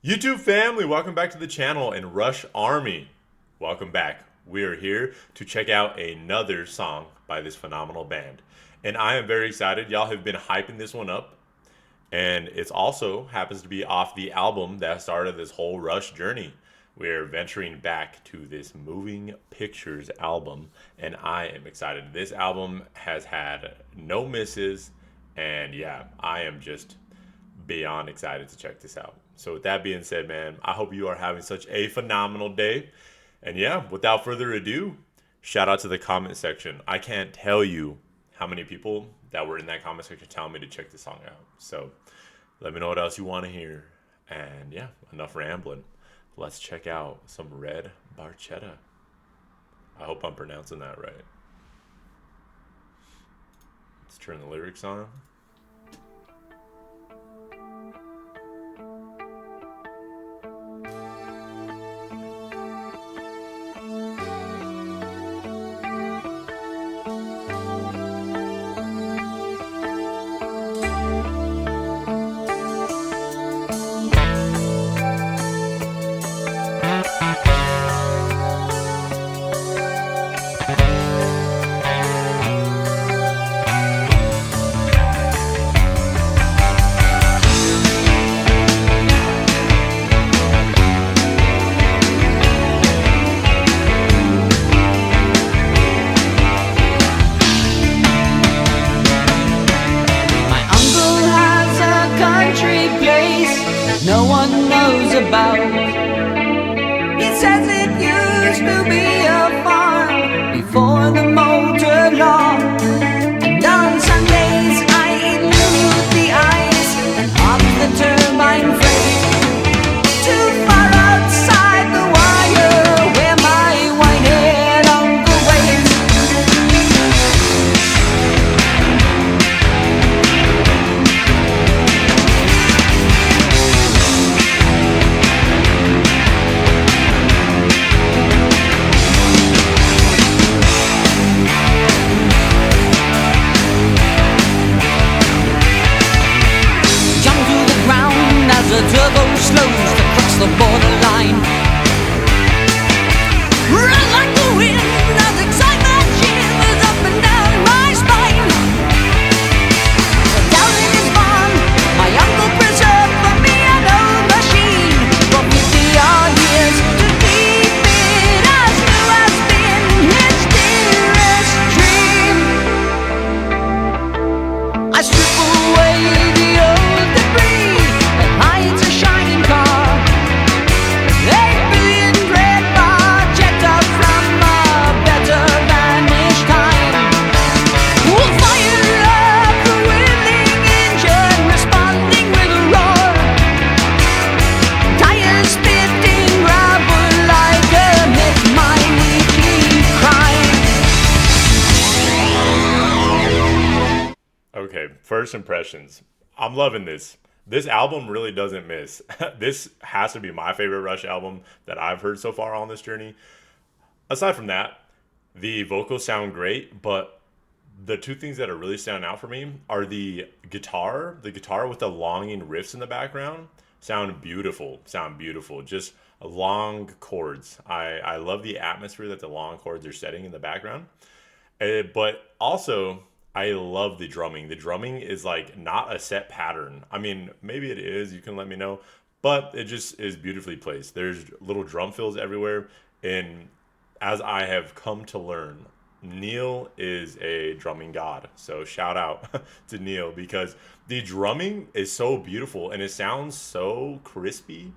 YouTube family, welcome back to the channel, and Rush Army, welcome back. We are here to check out another song by this phenomenal band, and I am very excited. Y'all have been hyping this one up, and it's also happens to be off the album that started this whole Rush journey. We're venturing back to this Moving Pictures album, and I am excited. This album has had no misses, and yeah, I am just beyond excited to check this out. So with that being said, man, I hope you are having such a phenomenal day. And yeah, without further ado, shout out to the comment section. I can't tell you how many people that were in that comment section telling me to check this song out. So let me know what else you want to hear. And yeah, enough rambling. Let's check out some Red Barchetta. I hope I'm pronouncing that right. Let's turn the lyrics on. No one knows about. It says it used to be a farm before the motor law. And on Sundays I elude the ice and off the turbine freight too far outside the wire where my white-haired uncle waits. The turbo slows to cross the borderline. Run like the wind as excitement shivers up and down my spine. The dowling is born, my uncle preserved for me an old machine for 50 odd years to keep it as new has been his dearest dream. I strip away the old debris. It's a shining car, 8 billion Red Barchetta from a better vanished time. We'll fire up the whirling engine, responding with a roar. Tires spitting gravel like a myth, my weekly crime. Okay, first impressions. I'm loving this. This album really doesn't miss. This has to be my favorite Rush album that I've heard so far on this journey. Aside from that, the vocals sound great, but the two things that are really standing out for me are the guitar with the longing riffs in the background sound beautiful, just long chords. I love the atmosphere that the long chords are setting in the background. But also, I love the drumming. The drumming is like not a set pattern. I mean, maybe it is, you can let me know, but it just is beautifully placed. There's little drum fills everywhere. And as I have come to learn, Neil is a drumming god. So shout out to Neil, because the drumming is so beautiful and it sounds so crispy.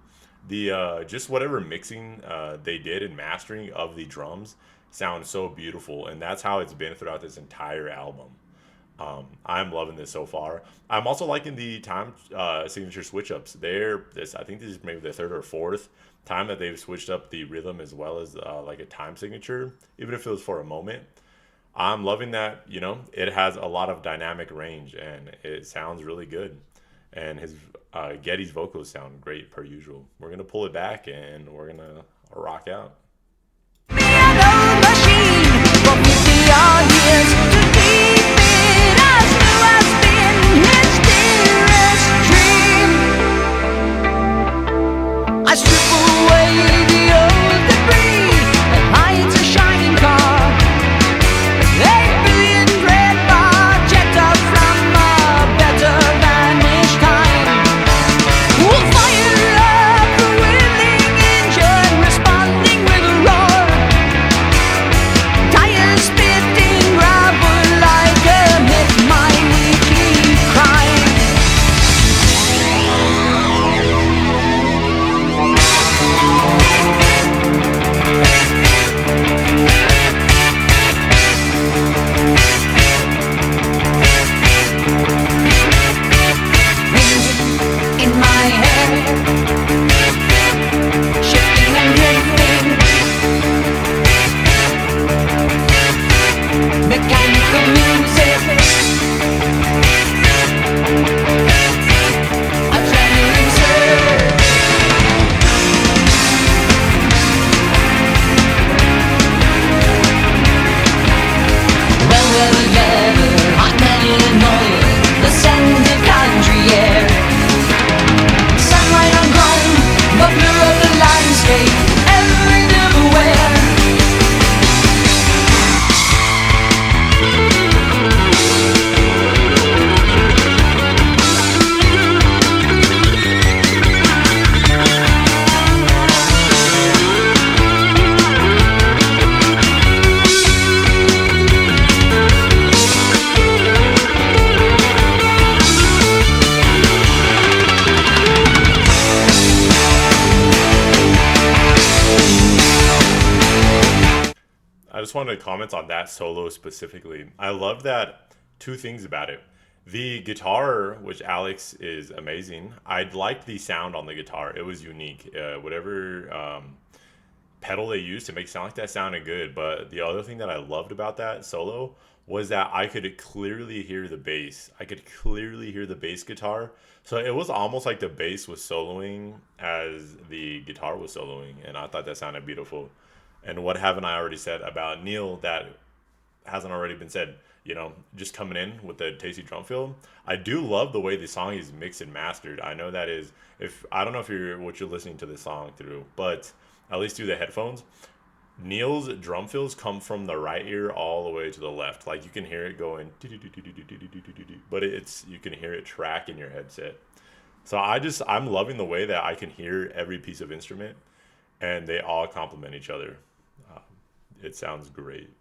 The just whatever mixing they did and mastering of the drums sounds so beautiful, and that's how it's been throughout this entire album. I'm loving this so far. I'm also liking the time signature switch ups. I think this is maybe the third or fourth time that they've switched up the rhythm as well as like a time signature, even if it was for a moment. I'm loving that. It has a lot of dynamic range and it sounds really good. And his Getty's vocals sound great per usual. We're gonna pull it back and we're gonna rock out. just wanted to comment on that solo specifically. I love that two things about it. The guitar, which Alex is amazing. I liked the sound on the guitar. It was unique. Whatever pedal they used to make it sound like that sounded good. But the other thing that I loved about that solo was that I could clearly hear the bass. I could clearly hear the bass guitar. So it was almost like the bass was soloing as the guitar was soloing. And I thought that sounded beautiful. And what haven't I already said about Neil that hasn't already been said? Just coming in with the tasty drum fill. I do love the way the song is mixed and mastered. I know that is, if I don't know if you're what you're listening to this song through, but at least through the headphones, Neil's drum fills come from the right ear all the way to the left. Like you can hear it going, but it's you can hear it track in your headset. So I'm loving the way that I can hear every piece of instrument, and they all complement each other. Uh, it sounds great.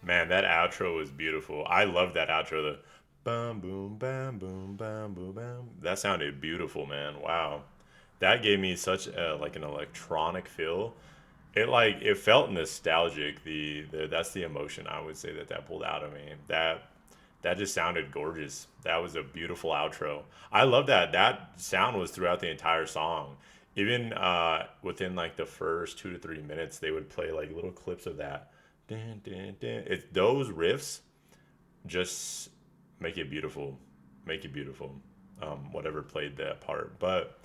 Man, that outro was beautiful. I love that outro. The bam boom bam boom bam boom bam. That sounded beautiful, man. Wow, that gave me such a, like an electronic feel. It felt nostalgic. That's the emotion I would say that pulled out of me. That just sounded gorgeous. That was a beautiful outro. I love that. That sound was throughout the entire song. Even within like the first 2 to 3 minutes, they would play like little clips of that. Dun, dun, dun. Those riffs just make it beautiful. Make it beautiful. Whatever played that part. But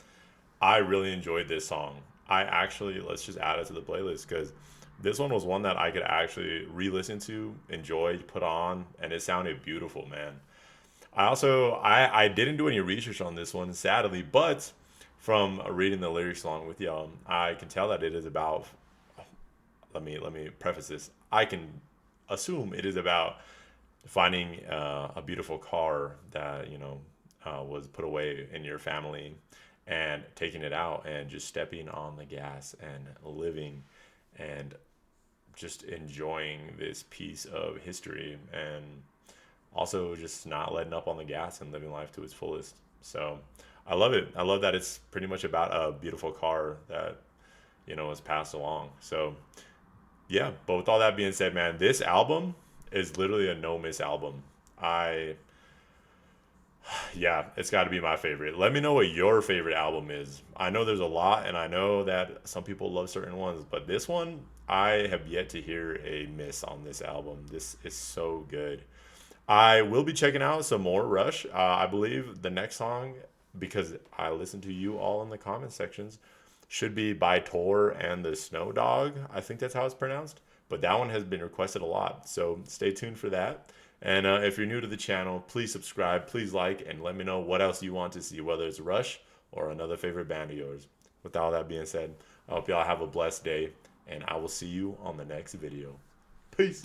I really enjoyed this song. I actually, let's just add it to the playlist because this one was one that I could actually re-listen to, enjoy, put on, and it sounded beautiful, man. I didn't do any research on this one, sadly, but from reading the lyrics along with y'all, I can tell that it is about. Let me preface this. I can assume it is about finding a beautiful car that was put away in your family, and taking it out and just stepping on the gas and living and just enjoying this piece of history, and also just not letting up on the gas and living life to its fullest. So I love it. I love that it's pretty much about a beautiful car that was passed along. So yeah, but with all that being said, man, this album is literally a no miss album. I Yeah, it's got to be my favorite. Let me know what your favorite album is. I know there's a lot, and I know that some people love certain ones, but this one, I have yet to hear a miss on this album. This is so good. I will be checking out some more Rush. I believe the next song, because I listened to you all in the comment sections, should be by Tor and the Snow Dog. I think that's how it's pronounced. But that one has been requested a lot. So stay tuned for that. And if you're new to the channel, please subscribe, please like, and let me know what else you want to see, whether it's Rush or another favorite band of yours. With all that being said, I hope y'all have a blessed day, and I will see you on the next video. Peace.